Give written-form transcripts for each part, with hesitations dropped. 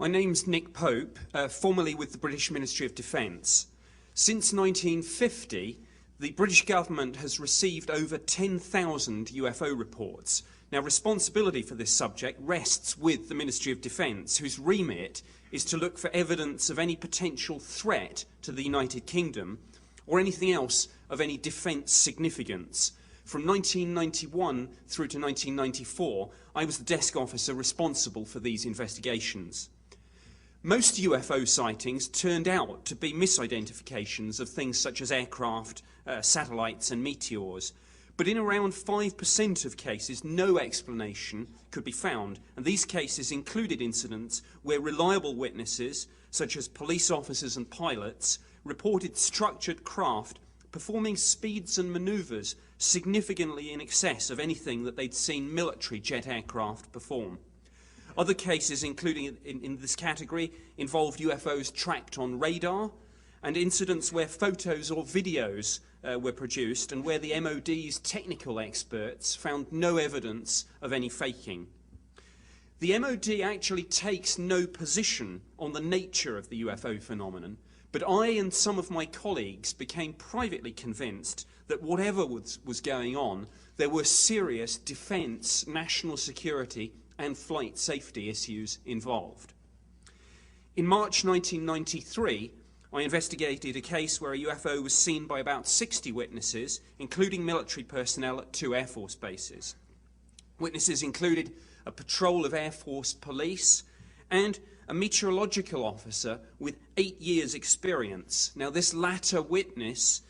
My name's Nick Pope, formerly with the British Ministry of Defence. Since 1950, the British government has received over 10,000 UFO reports. Now, responsibility for this subject rests with the Ministry of Defence, whose remit is to look for evidence of any potential threat to the United Kingdom or anything else of any defence significance. From 1991 through to 1994, I was the desk officer responsible for these investigations. Most UFO sightings turned out to be misidentifications of things such as aircraft, satellites and meteors. But in around 5% of cases, no explanation could be found. And these cases included incidents where reliable witnesses, such as police officers and pilots, reported structured craft performing speeds and manoeuvres significantly in excess of anything that they'd seen military jet aircraft perform. Other cases, including in this category, involved UFOs tracked on radar and incidents where photos or videos were produced and where the MOD's technical experts found no evidence of any faking. The MOD actually takes no position on the nature of the UFO phenomenon, but I and some of my colleagues became privately convinced that whatever was going on, there were serious defence, national security and flight safety issues involved. In March 1993, I investigated a case where a UFO was seen by about 60 witnesses, including military personnel at 2 Air Force bases. Witnesses included a patrol of Air Force police and a meteorological officer with 8 years' experience. Now, this latter witness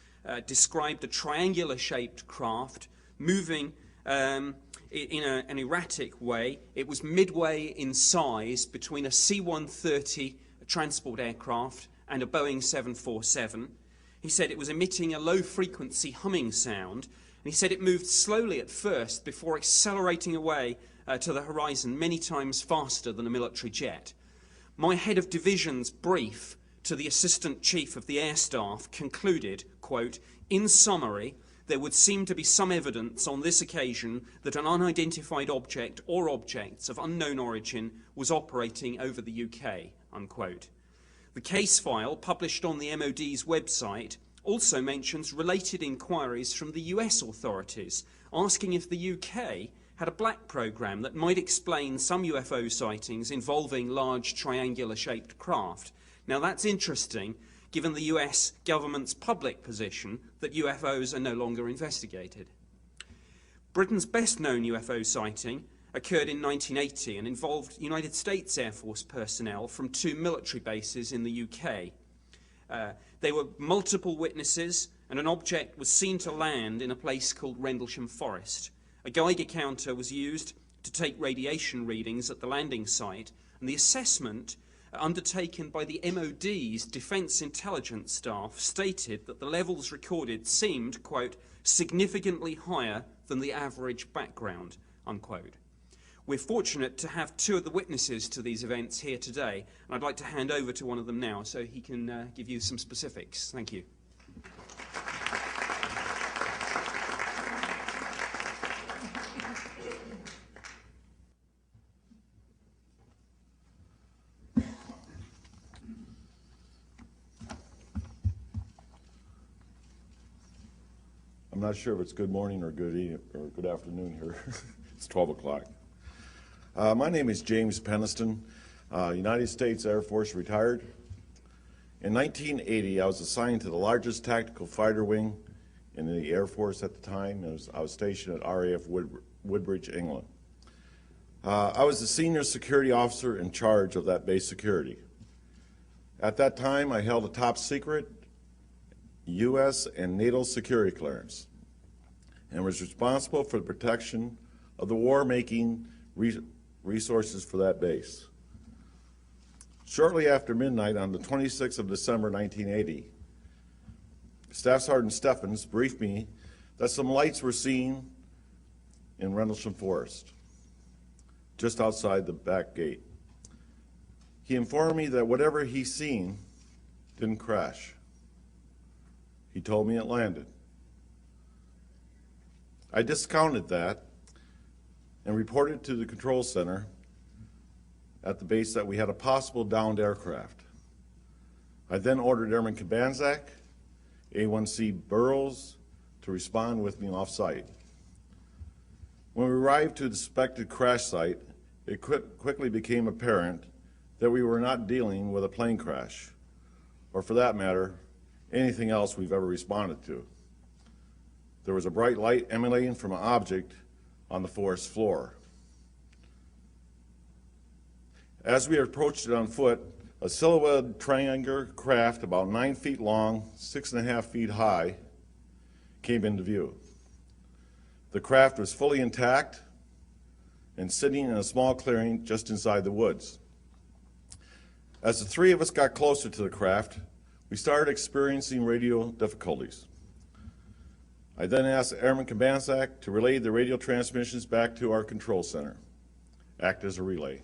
described a triangular-shaped craft moving in an erratic way. It was midway in size between a C-130 transport aircraft and a Boeing 747. He said it was emitting a low-frequency humming sound, and he said it moved slowly at first before accelerating away to the horizon many times faster than a military jet. My head of division's brief to the Assistant Chief of the Air Staff concluded, quote, "In summary, there would seem to be some evidence on this occasion that an unidentified object or objects of unknown origin was operating over the UK," unquote. The case file, published on the MOD's website, also mentions related inquiries from the US authorities, asking if the UK had a black program that might explain some UFO sightings involving large triangular-shaped craft. Now, that's interesting, given the US government's public position that UFOs are no longer investigated. Britain's best-known UFO sighting occurred in 1980 and involved United States Air Force personnel from 2 military bases in the UK. There were multiple witnesses, and an object was seen to land in a place called Rendlesham Forest. A Geiger counter was used to take radiation readings at the landing site, and the assessment undertaken by the MOD's Defence Intelligence staff stated that the levels recorded seemed, quote, "significantly higher than the average background," unquote. We're fortunate to have 2 of the witnesses to these events here today, and I'd like to hand over to one of them now so he can give you some specifics. Thank you. I'm not sure if it's good morning or good evening or good afternoon here. It's 12 o'clock. My name is James Penniston, United States Air Force retired. In 1980, I was assigned to the largest tactical fighter wing in the Air Force at the time. I was stationed at RAF Woodbridge, England. I was the senior security officer in charge of that base security. At that time, I held a top secret U.S. and NATO security clearance and was responsible for the protection of the war-making resources for that base. Shortly after midnight on the 26th of December 1980, Staff Sergeant Steffens briefed me that some lights were seen in Rendlesham Forest, just outside the back gate. He informed me that whatever he seen didn't crash. He told me it landed. I discounted that and reported to the control center at the base that we had a possible downed aircraft. I then ordered Airman Kabanzak, A1C Burroughs, to respond with me off-site. When we arrived to the suspected crash site, it quickly became apparent that we were not dealing with a plane crash, or for that matter, anything else we've ever responded to. There was a bright light emanating from an object on the forest floor. As we approached it on foot, a silhouetted triangular craft about 9 feet long, 6.5 feet high, came into view. The craft was fully intact and sitting in a small clearing just inside the woods. As the three of us got closer to the craft, we started experiencing radio difficulties. I then asked Airman Kabanzak to relay the radio transmissions back to our control center, act as a relay.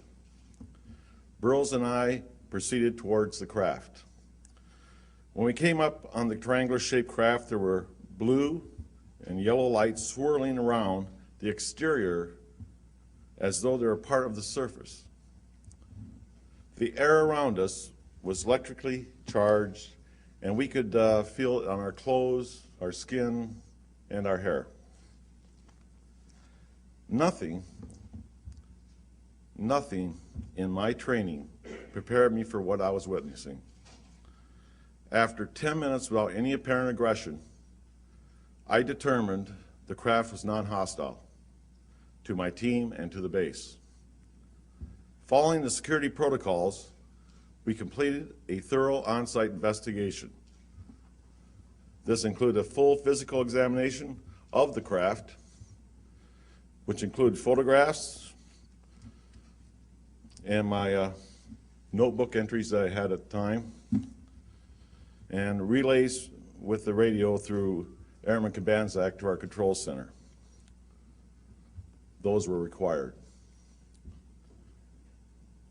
Burroughs and I proceeded towards the craft. When we came up on the triangular-shaped craft, there were blue and yellow lights swirling around the exterior as though they were part of the surface. The air around us was electrically charged, and we could feel it on our clothes, our skin, and our hair. Nothing in my training prepared me for what I was witnessing. After 10 minutes without any apparent aggression, I determined the craft was non-hostile to my team and to the base. Following the security protocols, we completed a thorough on-site investigation. This included a full physical examination of the craft, which included photographs and my notebook entries that I had at the time, and relays with the radio through Airman Kabanzak to our control center. Those were required.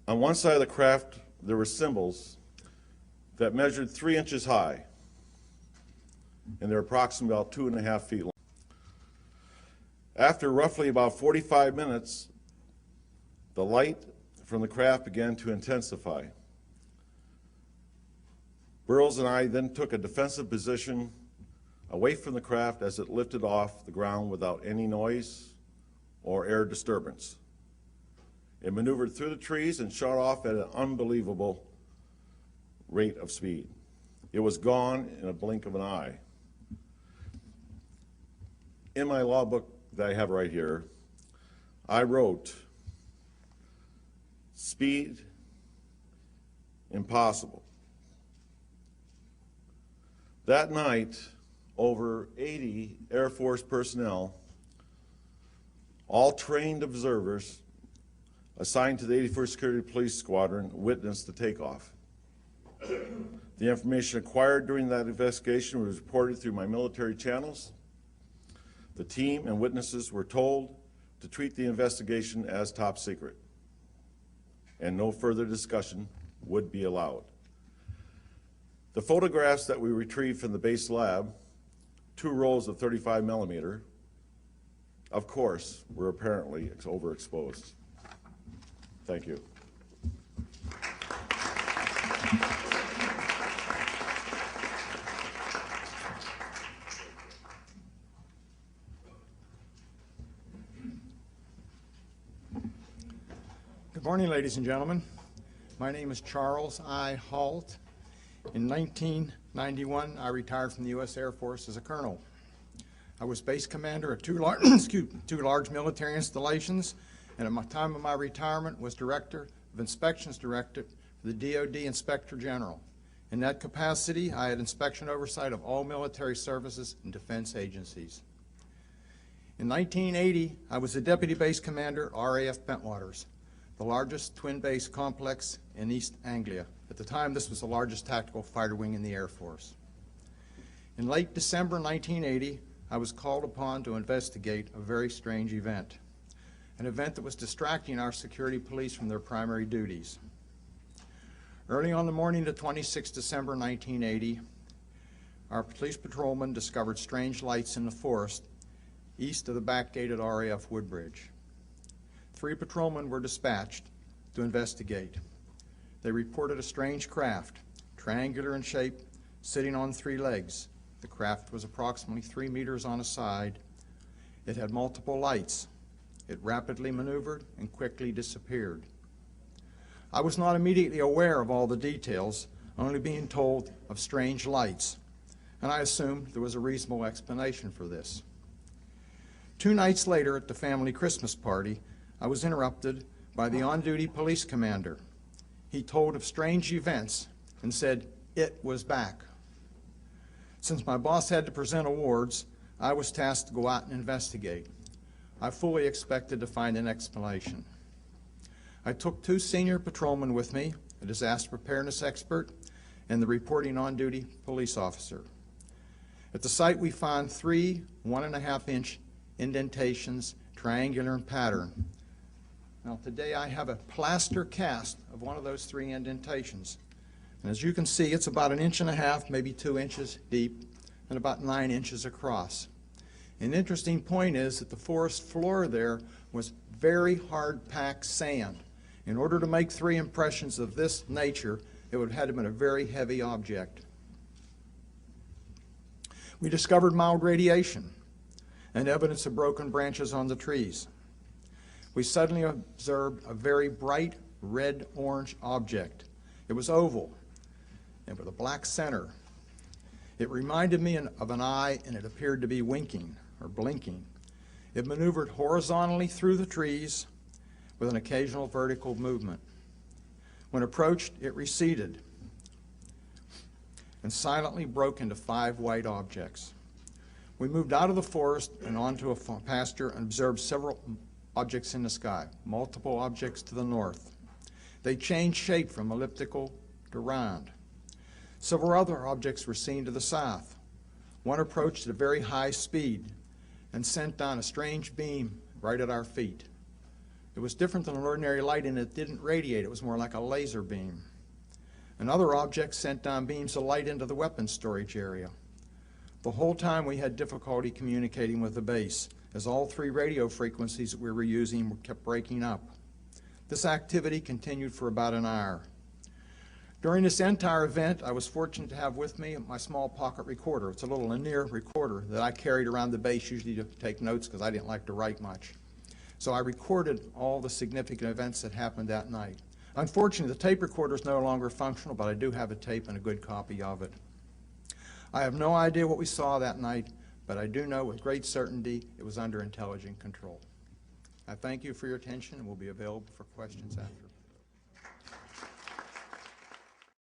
On one side of the craft, there were symbols that measured 3 inches high, and they're approximately about 2.5 feet long. After roughly about 45 minutes, the light from the craft began to intensify. Burroughs and I then took a defensive position away from the craft as it lifted off the ground without any noise or air disturbance. It maneuvered through the trees and shot off at an unbelievable rate of speed. It was gone in a blink of an eye. In my law book that I have right here, I wrote, "Speed, impossible." That night, over 80 Air Force personnel, all trained observers assigned to the 81st Security Police Squadron, witnessed the takeoff. The information acquired during that investigation was reported through my military channels. The team and witnesses were told to treat the investigation as top secret, and no further discussion would be allowed. The photographs that we retrieved from the base lab, 2 rolls of 35 millimeter, of course, were apparently overexposed. Thank you. Good morning, ladies and gentlemen. My name is Charles I. Halt. In 1991, I retired from the U.S. Air Force as a colonel. I was base commander of two large military installations, and at my time of my retirement was Director of Inspections Director for the DoD Inspector General. In that capacity, I had inspection oversight of all military services and defense agencies. In 1980, I was the Deputy Base Commander at RAF Bentwaters, the largest twin base complex in East Anglia. At the time, this was the largest tactical fighter wing in the Air Force. In late December 1980, I was called upon to investigate a very strange event, an event that was distracting our security police from their primary duties. Early on the morning of 26 December 1980, our police patrolman discovered strange lights in the forest east of the back gate at RAF Woodbridge. 3 patrolmen were dispatched to investigate. They reported a strange craft, triangular in shape, sitting on 3 legs. The craft was approximately 3 meters on a side. It had multiple lights. It rapidly maneuvered and quickly disappeared. I was not immediately aware of all the details, only being told of strange lights, and I assumed there was a reasonable explanation for this. 2 nights later at the family Christmas party, I was interrupted by the on-duty police commander. He told of strange events and said it was back. Since my boss had to present awards, I was tasked to go out and investigate. I fully expected to find an explanation. I took 2 senior patrolmen with me, a disaster preparedness expert, and the reporting on-duty police officer. At the site we found 3 1.5-inch indentations, triangular in pattern. Now today I have a plaster cast of one of those 3 indentations. And as you can see, it's about 1.5 inches, maybe 2 inches deep, and about 9 inches across. An interesting point is that the forest floor there was very hard-packed sand. In order to make 3 impressions of this nature, it would have had to have been a very heavy object. We discovered mild radiation and evidence of broken branches on the trees. We suddenly observed a very bright red-orange object. It was oval and with a black center. It reminded me of an eye, and it appeared to be winking or blinking. It maneuvered horizontally through the trees with an occasional vertical movement. When approached, it receded and silently broke into 5 white objects. We moved out of the forest and onto a pasture and observed several objects in the sky, multiple objects to the north. They changed shape from elliptical to round. Several other objects were seen to the south. One approached at a very high speed and sent down a strange beam right at our feet. It was different than an ordinary light, and it didn't radiate. It was more like a laser beam. Another object sent down beams of light into the weapons storage area. The whole time we had difficulty communicating with the base, as all 3 radio frequencies that we were using kept breaking up. This activity continued for about an hour. During this entire event, I was fortunate to have with me my small pocket recorder. It's a little linear recorder that I carried around the base, usually to take notes because I didn't like to write much. So I recorded all the significant events that happened that night. Unfortunately, the tape recorder is no longer functional, but I do have a tape and a good copy of it. I have no idea what we saw that night, but I do know with great certainty it was under intelligent control. I thank you for your attention and will be available for questions after.